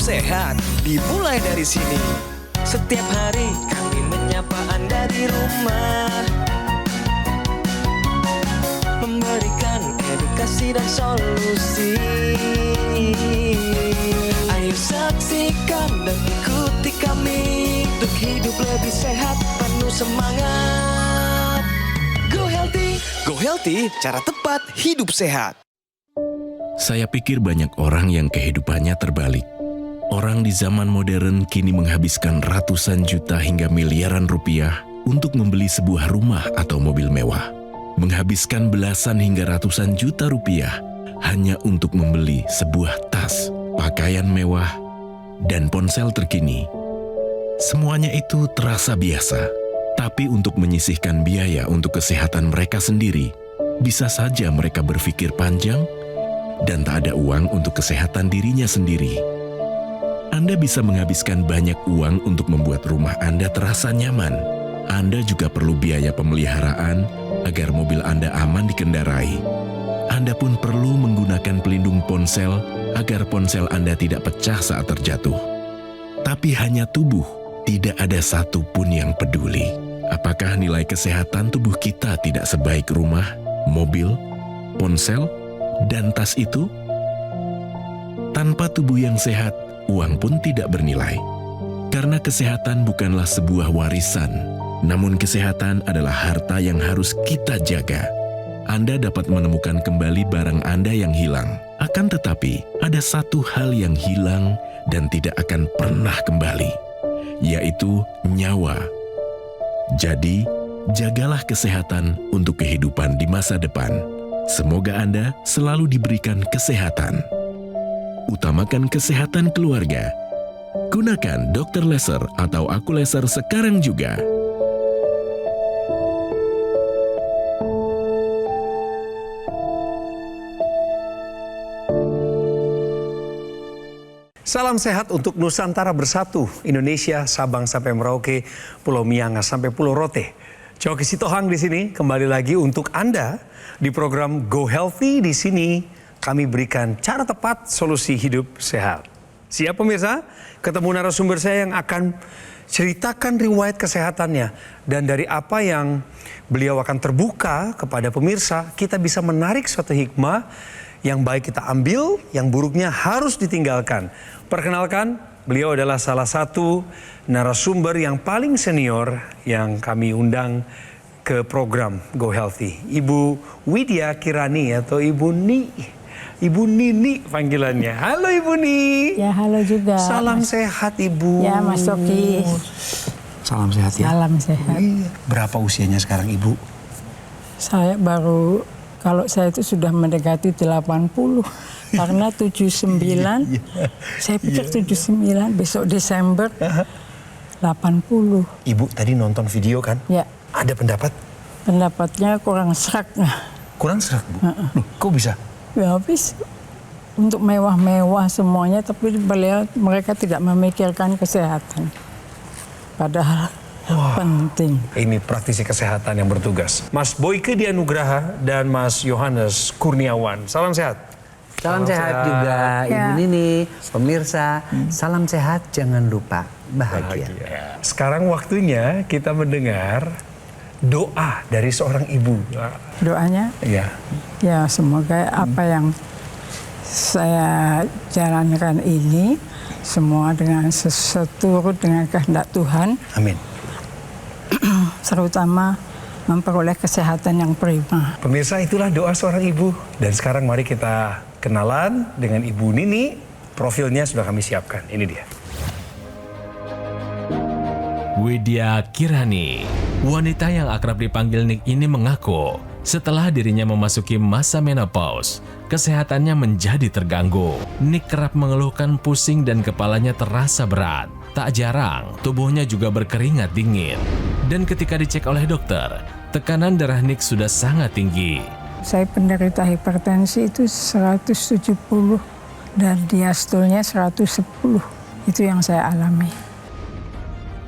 sehat dimulai dari sini. Setiap hari kami menyapa Anda di rumah, memberikan edukasi dan solusi. Ayo saksikan dan ikuti kami untuk hidup lebih sehat, penuh semangat. Go Healthy, cara tepat hidup sehat. Saya pikir banyak orang yang kehidupannya terbalik. Orang di zaman modern kini menghabiskan ratusan juta hingga miliaran rupiah untuk membeli sebuah rumah atau mobil mewah. Menghabiskan belasan hingga ratusan juta rupiah hanya untuk membeli sebuah tas, pakaian mewah, dan ponsel terkini. Semuanya itu terasa biasa, tapi untuk menyisihkan biaya untuk kesehatan mereka sendiri, bisa saja mereka berpikir panjang dan tak ada uang untuk kesehatan dirinya sendiri. Anda bisa menghabiskan banyak uang untuk membuat rumah Anda terasa nyaman. Anda juga perlu biaya pemeliharaan agar mobil Anda aman dikendarai. Anda pun perlu menggunakan pelindung ponsel agar ponsel Anda tidak pecah saat terjatuh. Tapi hanya tubuh, tidak ada satupun yang peduli. Apakah nilai kesehatan tubuh kita tidak sebaik rumah, mobil, ponsel, dan tas itu? Tanpa tubuh yang sehat, uang pun tidak bernilai. Karena kesehatan bukanlah sebuah warisan, namun kesehatan adalah harta yang harus kita jaga. Anda dapat menemukan kembali barang Anda yang hilang. Akan tetapi, ada satu hal yang hilang dan tidak akan pernah kembali, yaitu nyawa. Jadi, jagalah kesehatan untuk kehidupan di masa depan. Semoga Anda selalu diberikan kesehatan. Utamakan kesehatan keluarga. Gunakan Dr. Laser atau Aku Laser sekarang juga. Salam sehat untuk Nusantara bersatu, Indonesia, Sabang sampai Merauke, Pulau Miangas sampai Pulau Rote. Coki Sitohang di sini kembali lagi untuk Anda di program Go Healthy. Di sini kami berikan cara tepat solusi hidup sehat. Siap pemirsa? Ketemu narasumber saya yang akan ceritakan riwayat kesehatannya, dan dari apa yang beliau akan terbuka kepada pemirsa, kita bisa menarik suatu hikmah yang baik kita ambil, yang buruknya harus ditinggalkan. Perkenalkan, beliau adalah salah satu narasumber yang paling senior yang kami undang ke program Go Healthy. Ibu Widya Kirani atau Ibu Ni. Ibu Nini panggilannya. Halo Ibu Ni. Ya, halo juga. Salam sehat Ibu. Ya, Mas Toki. Salam sehat ya. Salam sehat. Berapa usianya sekarang Ibu? Saya baru, kalau saya itu sudah mendekati 80. Karena 79, saya pikir 79, besok Desember 80. Ibu tadi nonton video kan? Ya. Ada pendapat? Pendapatnya kurang serak. Kurang serak Bu? Loh, kok bisa? Ya habis untuk mewah-mewah semuanya, tapi mereka tidak memikirkan kesehatan. Padahal penting. Ini praktisi kesehatan yang bertugas. Mas Boyke Dianugraha dan Mas Yohanes Kurniawan. Salam sehat. Salam sehat juga Ibu Nini, pemirsa. Salam sehat, jangan lupa bahagia. Sekarang waktunya kita mendengar doa dari seorang ibu. Doanya? Ya. Ya, semoga apa yang saya jalankan ini semua dengan seturut dengan kehendak Tuhan. Amin. Terutama memperoleh kesehatan yang prima. Pemirsa, itulah doa seorang ibu. Dan sekarang mari kita kenalan dengan Ibu Nini. Profilnya sudah kami siapkan. Ini dia. Widya Kirani, wanita yang akrab dipanggil Nik ini mengaku setelah dirinya memasuki masa menopause, kesehatannya menjadi terganggu. Nik kerap mengeluhkan pusing dan kepalanya terasa berat. Tak jarang, tubuhnya juga berkeringat dingin. Dan ketika dicek oleh dokter, tekanan darah Nik sudah sangat tinggi. Saya penderita hipertensi itu 170 dan diastolnya 110. Itu yang saya alami.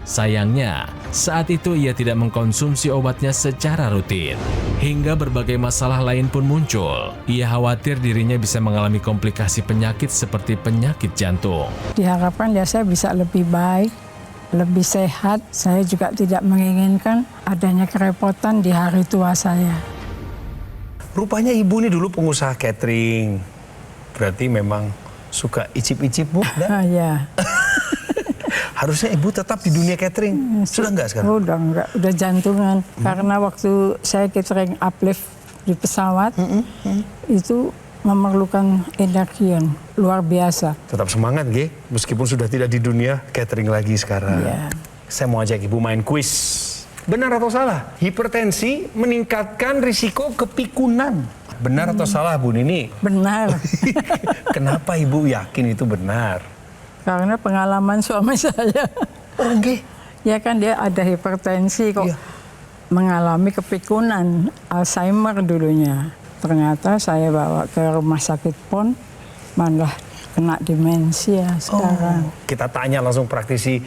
Sayangnya, Saat itu ia tidak mengkonsumsi obatnya secara rutin. Hingga berbagai masalah lain pun muncul. Ia khawatir dirinya bisa mengalami komplikasi penyakit seperti penyakit jantung. Diharapkan ya saya bisa lebih baik, lebih sehat. Saya juga tidak menginginkan adanya kerepotan di hari tua saya. Rupanya ibu ini dulu pengusaha catering. Berarti memang suka icip-icip, Bu? Ya. Harusnya ibu tetap di dunia catering. Sudah enggak sekarang? Udah enggak, udah jantungan. Karena waktu saya catering uplift di pesawat, itu memerlukan energi yang luar biasa. Tetap semangat, Ge. Meskipun sudah tidak di dunia catering lagi sekarang. Ya. Saya mau ajak ibu main kuis. Benar atau salah? Hipertensi meningkatkan risiko kepikunan. Benar atau salah, Bu Nini? Benar. Kenapa ibu yakin itu benar? Karena pengalaman suami saya. Oh, nggih. Ya kan dia ada hipertensi kok. Iya. Mengalami kepikunan, Alzheimer dulunya. Ternyata saya bawa ke rumah sakit PON, malah kena demensia sekarang. Kita tanya langsung praktisi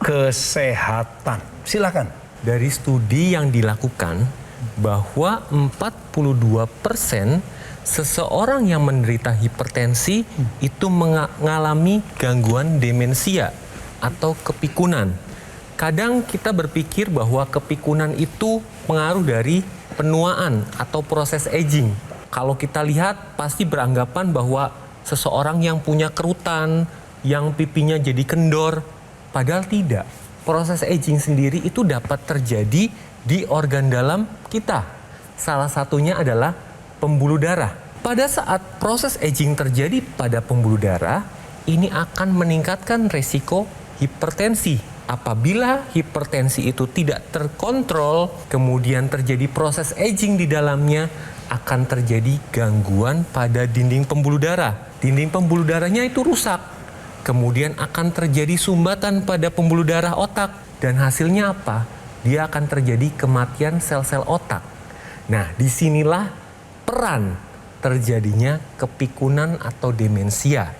kesehatan. Silakan. Dari studi yang dilakukan bahwa 42% seseorang yang menderita hipertensi itu mengalami gangguan demensia atau kepikunan. Kadang kita berpikir bahwa kepikunan itu pengaruh dari penuaan atau proses aging. Kalau kita lihat pasti beranggapan bahwa seseorang yang punya kerutan, yang pipinya jadi kendor, padahal tidak. Proses aging sendiri itu dapat terjadi di organ dalam kita. Salah satunya adalah pembuluh darah. Pada saat proses aging terjadi pada pembuluh darah, ini akan meningkatkan resiko hipertensi. Apabila hipertensi itu tidak terkontrol, kemudian terjadi proses aging di dalamnya, akan terjadi gangguan pada dinding pembuluh darah. Dinding pembuluh darahnya itu rusak. Kemudian akan terjadi sumbatan pada pembuluh darah otak. Dan hasilnya apa? Dia akan terjadi kematian sel-sel otak. Nah, disinilah peran terjadinya kepikunan atau demensia.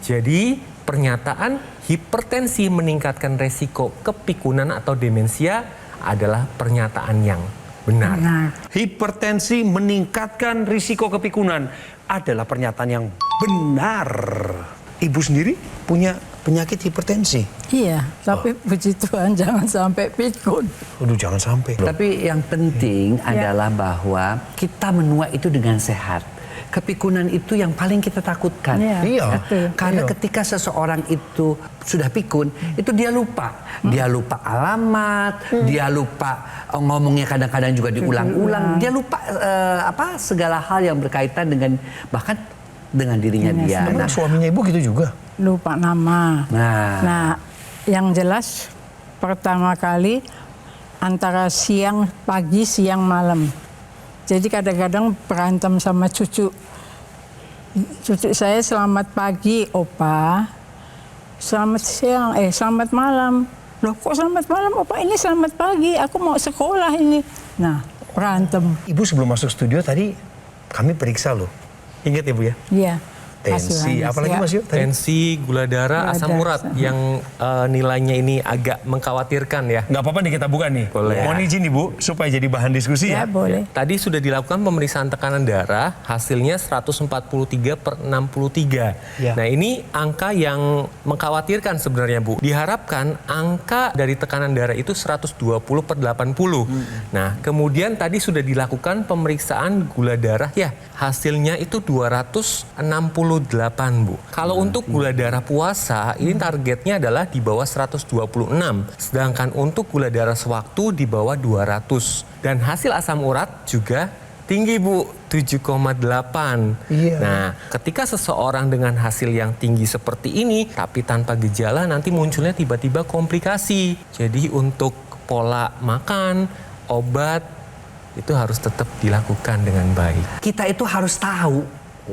Jadi pernyataan hipertensi meningkatkan resiko kepikunan atau demensia adalah pernyataan yang benar. Hipertensi meningkatkan risiko kepikunan adalah pernyataan yang benar. Ibu sendiri punya penyakit hipertensi? Iya, tapi puji Tuhan jangan sampai pikun. Aduh, jangan sampai. Tapi yang penting adalah bahwa kita menua itu dengan sehat. Kepikunan itu yang paling kita takutkan. Iya. Karena Iya. ketika seseorang itu sudah pikun, itu dia lupa. Dia lupa alamat, dia lupa ngomongnya kadang-kadang juga diulang-ulang. Dia lupa segala hal yang berkaitan dengan bahkan dengan dirinya dia. Emang suaminya ibu gitu juga? Lupa nama. Nah, Yang jelas pertama kali antara siang, pagi, siang, malam. Jadi kadang-kadang berantem sama cucu. Cucu saya selamat pagi, Opa. Selamat siang, selamat malam. Loh kok selamat malam, Opa? Ini selamat pagi, aku mau sekolah ini. Nah, berantem. Ibu sebelum masuk studio tadi kami periksa loh. Ingat ibu ya? Iya. Tensi, apalagi Mas Yu? Tensi, gula darah, asam urat yang nilainya ini agak mengkhawatirkan ya. Nggak apa-apa nih kita buka nih. Boleh. Mohon izin Ibu supaya jadi bahan diskusi ya. Ya, boleh. Tadi sudah dilakukan pemeriksaan tekanan darah, hasilnya 143/63. Ya. Nah, ini angka yang mengkhawatirkan sebenarnya, Bu. Diharapkan angka dari tekanan darah itu 120/80. Nah, kemudian tadi sudah dilakukan pemeriksaan gula darah ya, hasilnya itu 268, Bu. Kalau untuk gula darah puasa, ini targetnya adalah di bawah 126. Sedangkan untuk gula darah sewaktu di bawah 200. Dan hasil asam urat juga tinggi, Bu, 7,8. Iya. Nah, ketika seseorang dengan hasil yang tinggi seperti ini, tapi tanpa gejala, nanti munculnya tiba-tiba komplikasi. Jadi untuk pola makan, obat, itu harus tetap dilakukan dengan baik. kita itu harus tahu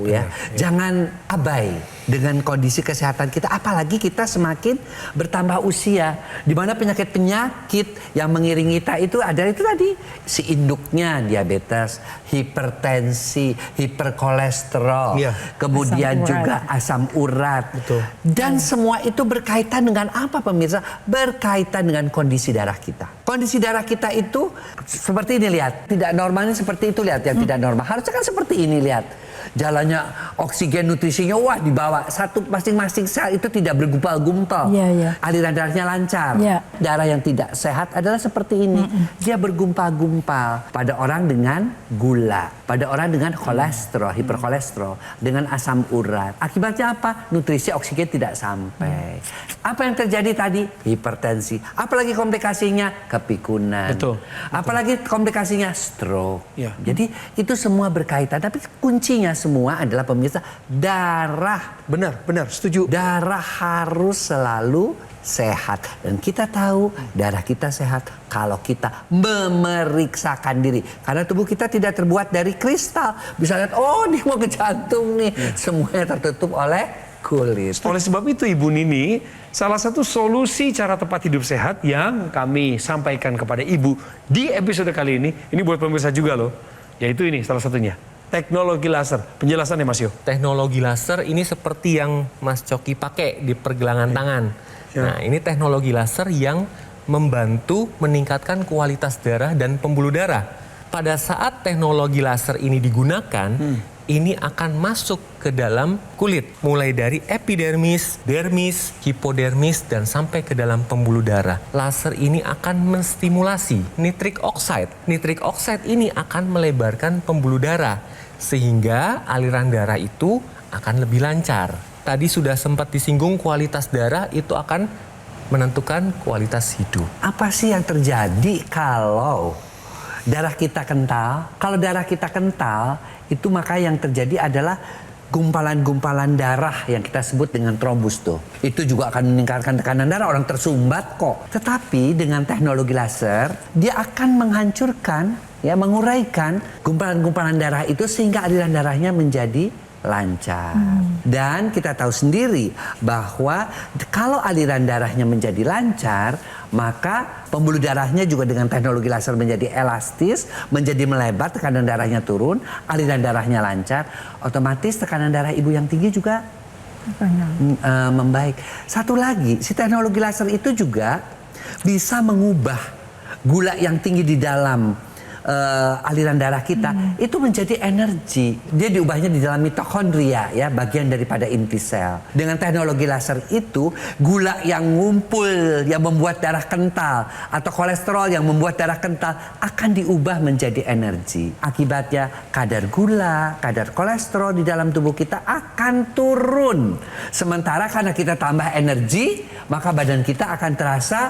ya. Jangan abai dengan kondisi kesehatan kita, apalagi kita semakin bertambah usia, di mana penyakit-penyakit yang mengiringi kita itu adalah itu tadi, si induknya diabetes, hipertensi, hiperkolesterol, kemudian juga asam urat. Betul. Dan semua itu berkaitan dengan apa pemirsa? Berkaitan dengan kondisi darah kita. Kondisi darah kita itu seperti ini, lihat. Tidak normalnya seperti itu, lihat yang tidak normal. Harusnya kan seperti ini, lihat. Jalannya oksigen nutrisinya wah dibawa satu masing-masing sel itu tidak bergumpal-gumpal. Aliran darahnya lancar. Darah yang tidak sehat adalah seperti ini. Dia bergumpal-gumpal pada orang dengan gula, pada orang dengan kolesterol, hiperkolesterol, dengan asam urat. Akibatnya apa? Nutrisi oksigen tidak sampai. Apa yang terjadi tadi? Hipertensi. Apalagi komplikasinya? Kepikunan. Betul. Apalagi komplikasinya? Stroke. Jadi itu semua berkaitan. Tapi kuncinya semua adalah pemirsa, darah. Benar, setuju. Darah harus selalu sehat. Dan kita tahu darah kita sehat kalau kita memeriksakan diri. Karena tubuh kita tidak terbuat dari kristal. Bisa lihat, oh ini mau ke jantung nih. Semuanya tertutup oleh kulit. Oleh sebab itu Ibu Nini, salah satu solusi cara tepat hidup sehat yang kami sampaikan kepada Ibu di episode kali ini buat pemirsa juga loh. Yaitu ini salah satunya. Teknologi laser. Penjelasannya Mas Yo. Teknologi laser ini seperti yang Mas Coki pakai di pergelangan tangan. Nah, ini teknologi laser yang membantu meningkatkan kualitas darah dan pembuluh darah. Pada saat teknologi laser ini digunakan, ini akan masuk ke dalam kulit. Mulai dari epidermis, dermis, hipodermis, dan sampai ke dalam pembuluh darah. Laser ini akan menstimulasi nitric oxide. Nitric oxide ini akan melebarkan pembuluh darah, sehingga aliran darah itu akan lebih lancar. Tadi sudah sempat disinggung kualitas darah itu akan menentukan kualitas hidup. Apa sih yang terjadi kalau darah kita kental? Kalau darah kita kental, itu maka yang terjadi adalah gumpalan-gumpalan darah yang kita sebut dengan trombus tuh. Itu juga akan meningkatkan tekanan darah, orang tersumbat kok. Tetapi dengan teknologi laser, dia akan menghancurkan, menguraikan gumpalan-gumpalan darah itu sehingga aliran darahnya menjadi lancar. Dan kita tahu sendiri bahwa kalau aliran darahnya menjadi lancar, maka pembuluh darahnya juga dengan teknologi laser menjadi elastis, menjadi melebar, tekanan darahnya turun, aliran darahnya lancar, otomatis tekanan darah ibu yang tinggi juga membaik. Satu lagi, si teknologi laser itu juga bisa mengubah gula yang tinggi di dalam aliran darah kita itu menjadi energi. Dia diubahnya di dalam mitokondria, bagian daripada inti sel. Dengan teknologi laser itu, gula yang ngumpul yang membuat darah kental atau kolesterol yang membuat darah kental akan diubah menjadi energi. Akibatnya kadar gula, kadar kolesterol di dalam tubuh kita akan turun. Sementara karena kita tambah energi, maka badan kita akan terasa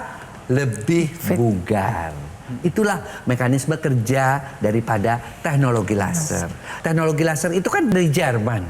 lebih bugar. Itulah mekanisme kerja daripada teknologi laser. Teknologi laser itu kan dari Jerman.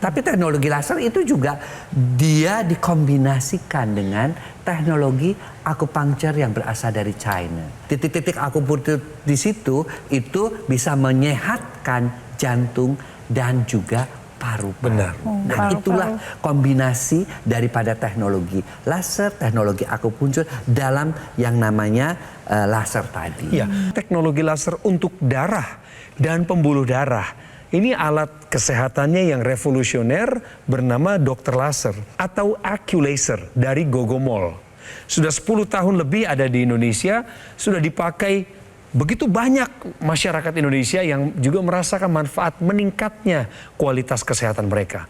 Tapi teknologi laser itu juga dia dikombinasikan dengan teknologi akupunktur yang berasal dari China. Titik-titik akupunktur di situ itu bisa menyehatkan jantung dan juga paru-paru. Benar. Nah, itulah kombinasi daripada teknologi laser, teknologi akupunktur dalam yang namanya laser tadi. Teknologi laser untuk darah dan pembuluh darah. Ini alat kesehatannya yang revolusioner bernama Dr. Laser atau Aculaser dari Gogomol. Sudah 10 tahun lebih ada di Indonesia, sudah dipakai begitu banyak masyarakat Indonesia yang juga merasakan manfaat meningkatnya kualitas kesehatan mereka.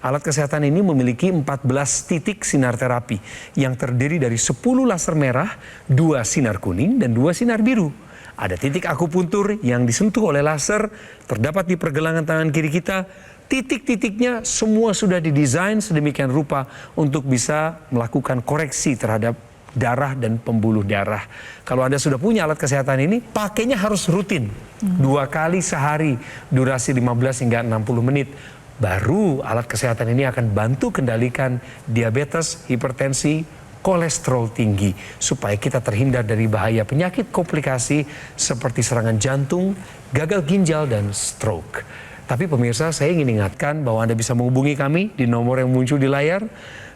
Alat kesehatan ini memiliki 14 titik sinar terapi yang terdiri dari 10 laser merah, 2 sinar kuning, dan 2 sinar biru. Ada titik akupuntur yang disentuh oleh laser, terdapat di pergelangan tangan kiri kita. Titik-titiknya semua sudah didesain sedemikian rupa untuk bisa melakukan koreksi terhadap darah dan pembuluh darah. Kalau Anda sudah punya alat kesehatan ini, pakainya harus rutin. 2 kali sehari, durasi 15 hingga 60 menit. Baru alat kesehatan ini akan bantu kendalikan diabetes, hipertensi, kolesterol tinggi. Supaya kita terhindar dari bahaya penyakit komplikasi seperti serangan jantung, gagal ginjal, dan stroke. Tapi pemirsa, saya ingin ingatkan bahwa Anda bisa menghubungi kami di nomor yang muncul di layar.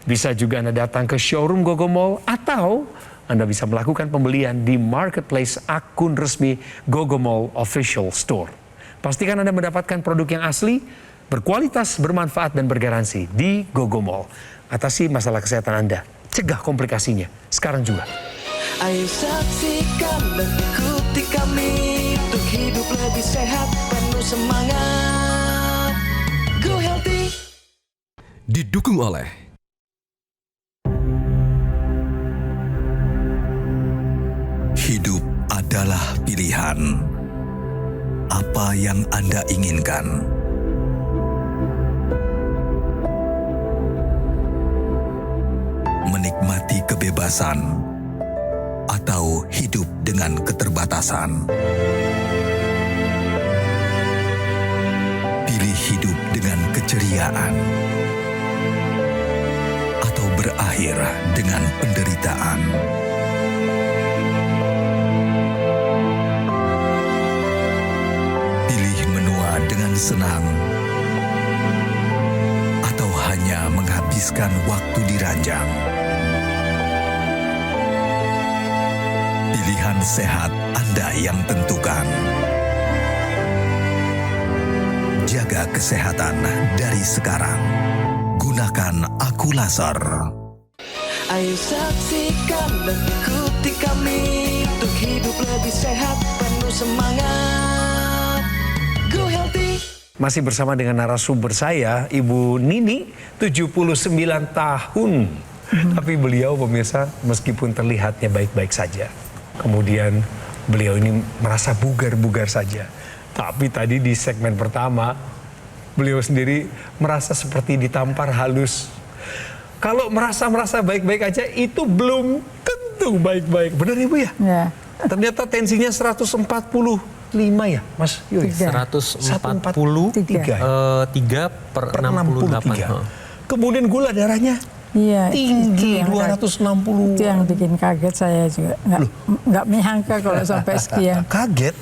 Bisa juga Anda datang ke showroom Gogo Mall atau Anda bisa melakukan pembelian di marketplace akun resmi Gogo Mall Official Store. Pastikan Anda mendapatkan produk yang asli, berkualitas, bermanfaat, dan bergaransi di Gogo Mall. Atasi masalah kesehatan Anda, cegah komplikasinya sekarang juga. Ayo saksikan dan ikuti kami untuk hidup lebih sehat, penuh semangat. Go Healthy. Didukung oleh hidup adalah pilihan. Apa yang Anda inginkan? Menikmati kebebasan atau hidup dengan keterbatasan? Pilih hidup dengan keceriaan atau berakhir dengan penderitaan. Pilih menua dengan senang atau hanya menghabiskan waktu di ranjang. Pilihan sehat Anda yang tentukan. Jaga kesehatan dari sekarang. Gunakan Akulaser. Ayo saksikan dan ikuti kami untuk hidup lebih sehat, penuh semangat. Go Healthy. Masih bersama dengan narasumber saya, Ibu Nini, 79 tahun. Tapi beliau, pemirsa, meskipun terlihatnya baik-baik saja, kemudian beliau ini merasa bugar-bugar saja. Tapi tadi di segmen pertama, beliau sendiri merasa seperti ditampar halus. Kalau merasa baik-baik aja, itu belum tentu baik-baik. Benar Ibu ya? Ya. Ternyata tensinya 145 ya, Mas Yuri? 143 per 68. Kemudian gula darahnya Iya, tinggi, itu 260. Itu yang bikin kaget saya juga. Nggak menyangka kalau sampai sekian. Kaget?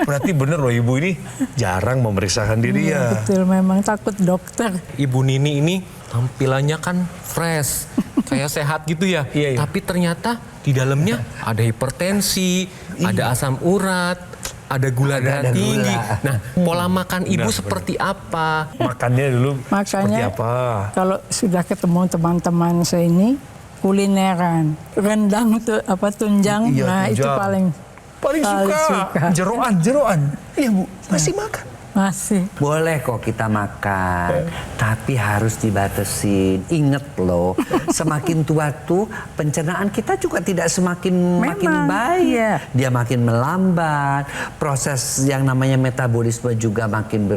Berarti bener loh Ibu ini jarang memeriksakan diri ya. Betul, memang takut dokter. Ibu Nini ini tampilannya kan fresh, kayak sehat gitu ya. Iya. Tapi ternyata di dalamnya ada hipertensi, ada asam urat, ada gula darah tinggi. gula. Nah, pola makan ibu Benar, seperti apa? Makannya dulu seperti Makanya apa? kalau sudah ketemu teman-teman saya ini kulineran, rendang tunjang, Iya, nah itu tunjang. Paling suka. Jeroan. Iya Bu, masih makan. Masih. Boleh kok kita makan, tapi harus dibatasin. Ingat loh, semakin tua tuh pencernaan kita juga tidak makin baik. Iya. Dia makin melambat, proses yang namanya metabolisme juga makin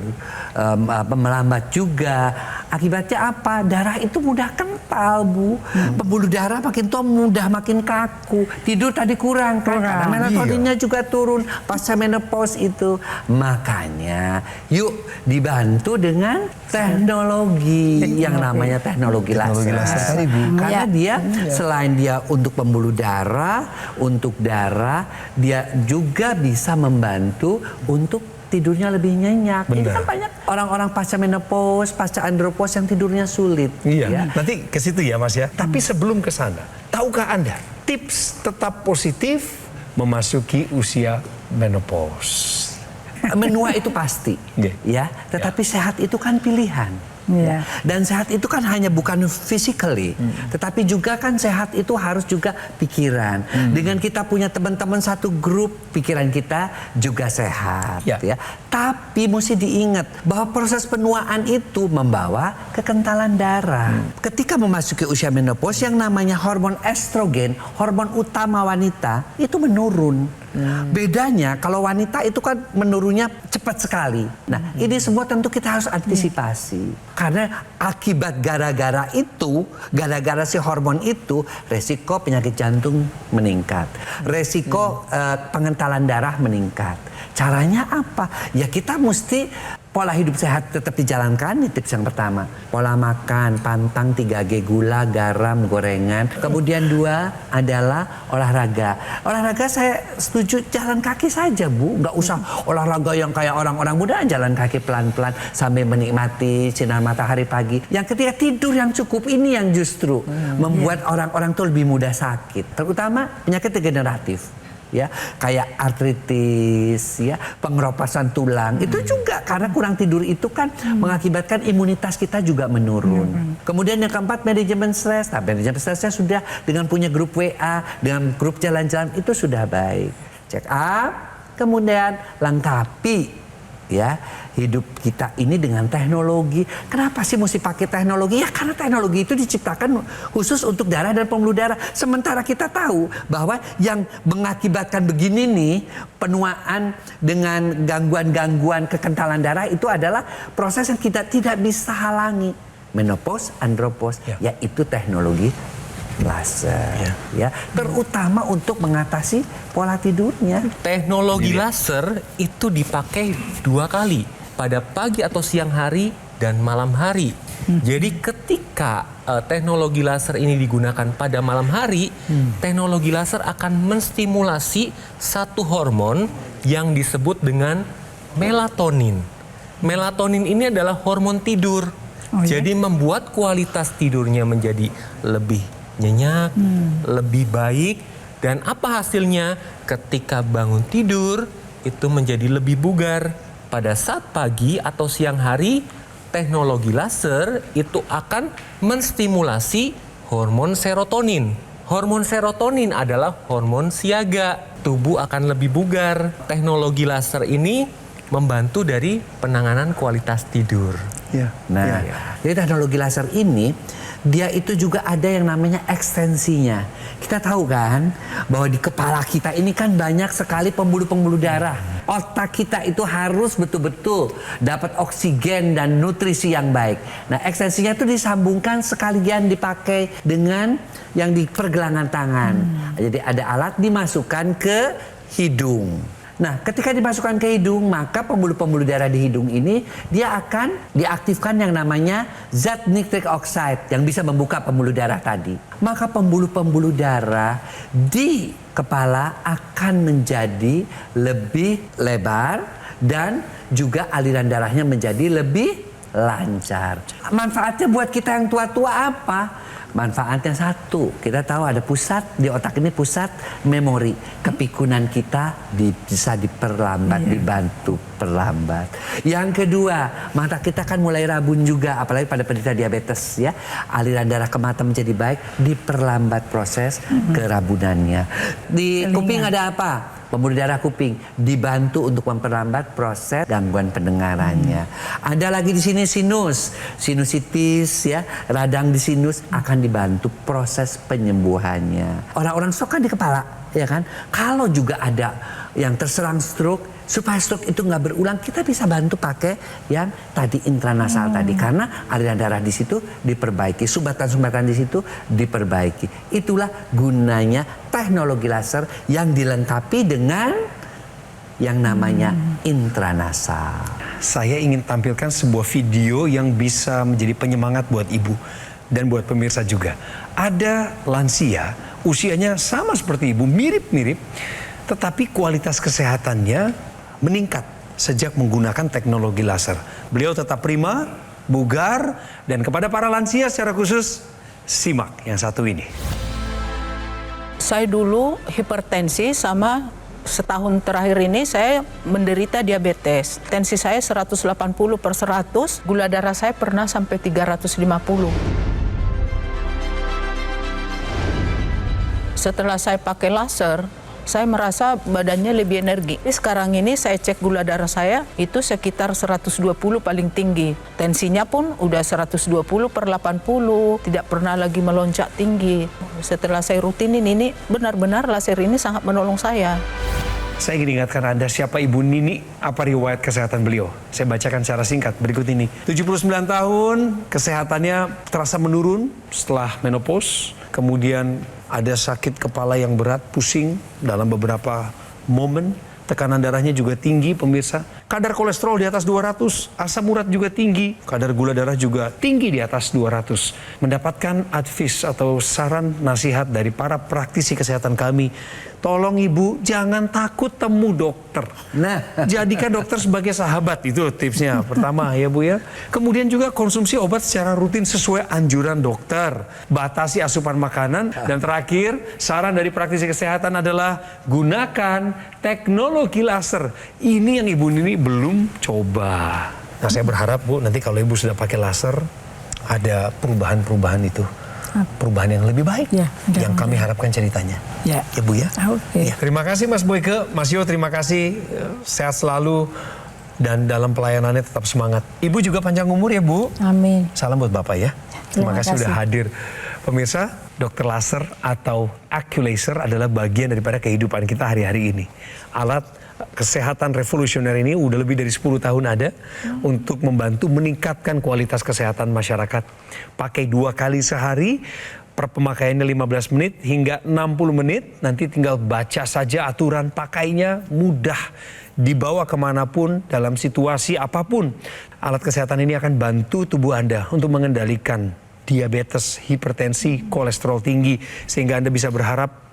melambat juga. Akibatnya apa? Darah itu mudah kental, Bu. Pembuluh darah makin tua mudah makin kaku. Tidur tadi kurang kan? Karena melatoninnya juga turun pasca menopause itu. Makanya yuk dibantu dengan teknologi yang namanya teknologi laser tadi, Bu. karena dia selain dia untuk pembuluh darah, untuk darah, dia juga bisa membantu untuk tidurnya lebih nyenyak. Jadi kan banyak orang-orang pasca menopause, pasca andropause yang tidurnya sulit. Iya. Ya. Nanti ke situ ya Mas ya. Tapi sebelum ke sana, tahukah Anda tips tetap positif memasuki usia menopause? Menua itu pasti, ya. Tetapi sehat itu kan pilihan. Ya. Dan sehat itu kan hanya bukan physically, tetapi juga kan sehat itu harus juga pikiran. Dengan kita punya teman-teman satu grup, pikiran kita juga sehat. Ya. Tapi mesti diingat bahwa proses penuaan itu membawa kekentalan darah. Ketika memasuki usia menopause, yang namanya hormon estrogen, hormon utama wanita, itu menurun. Bedanya kalau wanita itu kan menurunnya cepat sekali. Nah, ini semua tentu kita harus antisipasi. Karena akibat gara-gara si hormon itu, resiko penyakit jantung meningkat. Resiko pengentalan darah meningkat. Caranya apa? Ya kita mesti pola hidup sehat tetap dijalankan, ini tips yang pertama. Pola makan, pantang 3G, gula, garam, gorengan. Kemudian 2 adalah olahraga. Olahraga saya setuju jalan kaki saja, Bu. Nggak usah olahraga yang kayak orang-orang muda, jalan kaki pelan-pelan sambil menikmati sinar matahari pagi. Yang ketiga, tidur yang cukup. Ini yang justru membuat orang-orang tuh lebih mudah sakit. Terutama penyakit degeneratif. Ya, kayak artritis, ya, pengeropasan tulang, itu juga karena kurang tidur itu kan mengakibatkan imunitas kita juga menurun. Kemudian yang keempat, manajemen stres. Nah, manajemen stresnya sudah dengan punya grup WA, dengan grup jalan-jalan itu sudah baik. Check up, kemudian lengkapi ya hidup kita ini dengan teknologi. Kenapa sih mesti pakai teknologi? Ya karena teknologi itu diciptakan khusus untuk darah dan pembuluh darah. Sementara kita tahu bahwa yang mengakibatkan begini nih, penuaan dengan gangguan-gangguan kekentalan darah itu adalah proses yang kita tidak bisa halangi. Menopause, andropause, yaitu teknologi laser, ya, terutama untuk mengatasi pola tidurnya. Teknologi laser itu dipakai 2 kali, pada pagi atau siang hari dan malam hari. Jadi ketika teknologi laser ini digunakan pada malam hari, teknologi laser akan menstimulasi satu hormon yang disebut dengan melatonin. Melatonin ini adalah hormon tidur. Jadi membuat kualitas tidurnya menjadi lebih nyenyak, lebih baik. Dan apa hasilnya? Ketika bangun tidur itu menjadi lebih bugar. Pada saat pagi atau siang hari, teknologi laser itu akan menstimulasi hormon serotonin. Hormon serotonin adalah hormon siaga. Tubuh akan lebih bugar. Teknologi laser ini membantu dari penanganan kualitas tidur. Nah, jadi teknologi laser ini dia itu juga ada yang namanya ekstensinya. Kita tahu kan bahwa di kepala kita ini kan banyak sekali pembuluh-pembuluh darah. Otak kita itu harus betul-betul dapat oksigen dan nutrisi yang baik. Nah, ekstensinya itu disambungkan sekalian dipakai dengan yang di pergelangan tangan. Jadi ada alat dimasukkan ke hidung. Nah, ketika dimasukkan ke hidung, maka pembuluh-pembuluh darah di hidung ini dia akan diaktifkan yang namanya zat nitric oxide yang bisa membuka pembuluh darah tadi. Maka pembuluh-pembuluh darah di kepala akan menjadi lebih lebar dan juga aliran darahnya menjadi lebih lancar. Manfaatnya buat kita yang tua-tua apa? Manfaatnya satu, kita tahu ada pusat di otak ini, pusat memori. Kepikunan kita bisa diperlambat, dibantu perlambat. Yang kedua, mata kita kan mulai rabun juga, apalagi pada penderita diabetes ya. Aliran darah ke mata menjadi baik, diperlambat proses kerabunannya. Di kuping ada apa? Pembuluh darah kuping dibantu untuk memperlambat proses gangguan pendengarannya. Ada lagi di sini sinus, sinusitis ya, radang di sinus akan dibantu proses penyembuhannya. Orang-orang stroke kan di kepala, ya kan? Kalau juga ada yang terserang stroke, supaya stroke itu nggak berulang, kita bisa bantu pakai yang tadi intranasal tadi, karena aliran darah di situ diperbaiki, sumbatan-sumbatan di situ diperbaiki. Itulah gunanya teknologi laser yang dilengkapi dengan yang namanya intranasal. Saya ingin tampilkan sebuah video yang bisa menjadi penyemangat buat ibu dan buat pemirsa juga. Ada lansia, usianya sama seperti ibu, mirip-mirip, tetapi kualitas kesehatannya meningkat sejak menggunakan teknologi laser. Beliau tetap prima, bugar, dan kepada para lansia secara khusus, simak yang satu ini. Saya dulu hipertensi, sama setahun terakhir ini saya menderita diabetes. Tensi saya 180/100, gula darah saya pernah sampai 350. Setelah saya pakai laser, saya merasa badannya lebih energi. Sekarang ini saya cek gula darah saya itu sekitar 120 paling tinggi. Tensinya pun udah 120/80, tidak pernah lagi melonjak tinggi. Setelah saya rutinin ini, benar-benar laser ini sangat menolong saya. Saya ingin ingatkan Anda siapa Ibu Nini, apa riwayat kesehatan beliau. Saya bacakan secara singkat berikut ini. 79 tahun, kesehatannya terasa menurun setelah menopause. Kemudian ada sakit kepala yang berat, pusing dalam beberapa momen. tekanan darahnya juga tinggi pemirsa. Kadar kolesterol di atas 200, asam urat juga tinggi, kadar gula darah juga tinggi di atas 200. Mendapatkan advice atau saran nasihat dari para praktisi kesehatan kami, tolong ibu jangan takut temu dokter. Nah, Jadikan dokter sebagai sahabat, itu tipsnya pertama ya Bu ya. Kemudian juga konsumsi obat secara rutin sesuai anjuran dokter. Batasi asupan makanan. Dan terakhir, saran dari praktisi kesehatan adalah gunakan teknologi laser. Ini yang Ibu Nini belum coba. Nah saya berharap Bu, nanti kalau Ibu sudah pakai laser, ada perubahan-perubahan itu. Perubahan yang lebih baik Ya, yang kami harapkan ceritanya. Ya. Ya Bu ya. Oke. Ya, terima kasih Mas Boyke, Mas Yo terima kasih, sehat selalu dan dalam pelayanannya tetap semangat. Ibu juga panjang umur ya Bu. Amin. Salam buat Bapak ya. Terima Terima kasih sudah kasih. hadir. Pemirsa, dokter laser atau Accu-Laser adalah bagian daripada kehidupan kita hari-hari ini. Alat kesehatan revolusioner ini udah lebih dari 10 tahun ada untuk membantu meningkatkan kualitas kesehatan masyarakat. Pakai 2 kali sehari, per pemakaiannya 15 menit hingga 60 menit. Nanti tinggal baca saja aturan pakainya, mudah dibawa kemanapun dalam situasi apapun. Alat kesehatan ini akan bantu tubuh Anda untuk mengendalikan diabetes, hipertensi, kolesterol tinggi, sehingga Anda bisa berharap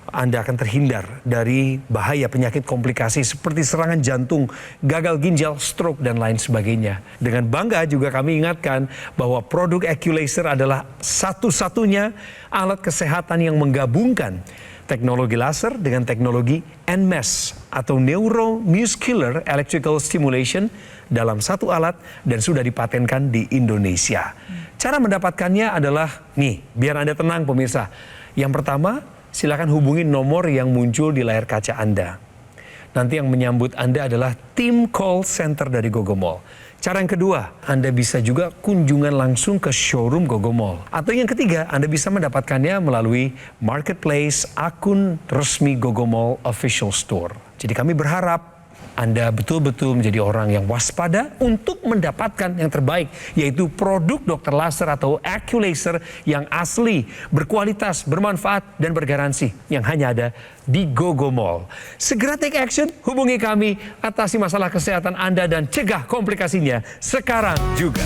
Anda akan terhindar dari bahaya penyakit komplikasi seperti serangan jantung, gagal ginjal, stroke, dan lain sebagainya. Dengan bangga juga kami ingatkan bahwa produk Accu-Laser adalah satu-satunya alat kesehatan yang menggabungkan teknologi laser dengan teknologi NMES atau Neuromuscular Electrical Stimulation dalam satu alat dan sudah dipatenkan di Indonesia. Cara mendapatkannya adalah nih, biar Anda tenang pemirsa. Yang pertama, silakan hubungi nomor yang muncul di layar kaca Anda. Nanti yang menyambut Anda adalah tim call center dari Gogomall. Cara yang kedua, Anda bisa juga kunjungan langsung ke showroom Gogomall. Atau yang ketiga, Anda bisa mendapatkannya melalui marketplace akun resmi Gogomall Official Store. Jadi kami berharap Anda betul-betul menjadi orang yang waspada untuk mendapatkan yang terbaik, yaitu produk dokter laser atau Accu-Laser yang asli, berkualitas, bermanfaat, dan bergaransi yang hanya ada di Gogomall. Segera take action, hubungi kami, atasi masalah kesehatan Anda dan cegah komplikasinya sekarang juga.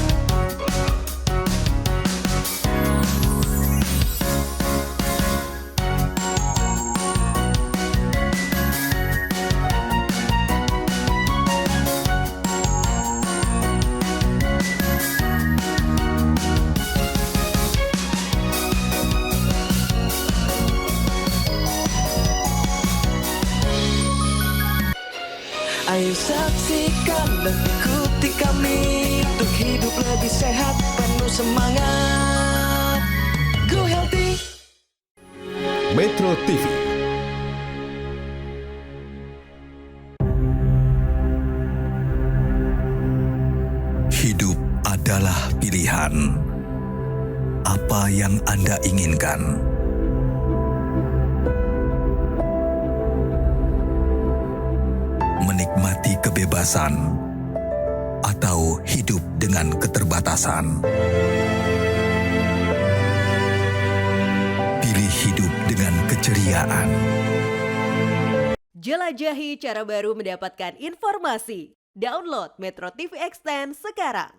Ayo saksikan dan ikuti kami untuk hidup lebih sehat, penuh semangat. Go Healthy. Metro TV. Hidup adalah pilihan. Apa yang Anda inginkan? Menikmati kebebasan atau hidup dengan keterbatasan. Pilih hidup dengan keceriaan. Jelajahi cara baru mendapatkan informasi. Download Metro TV Extend sekarang.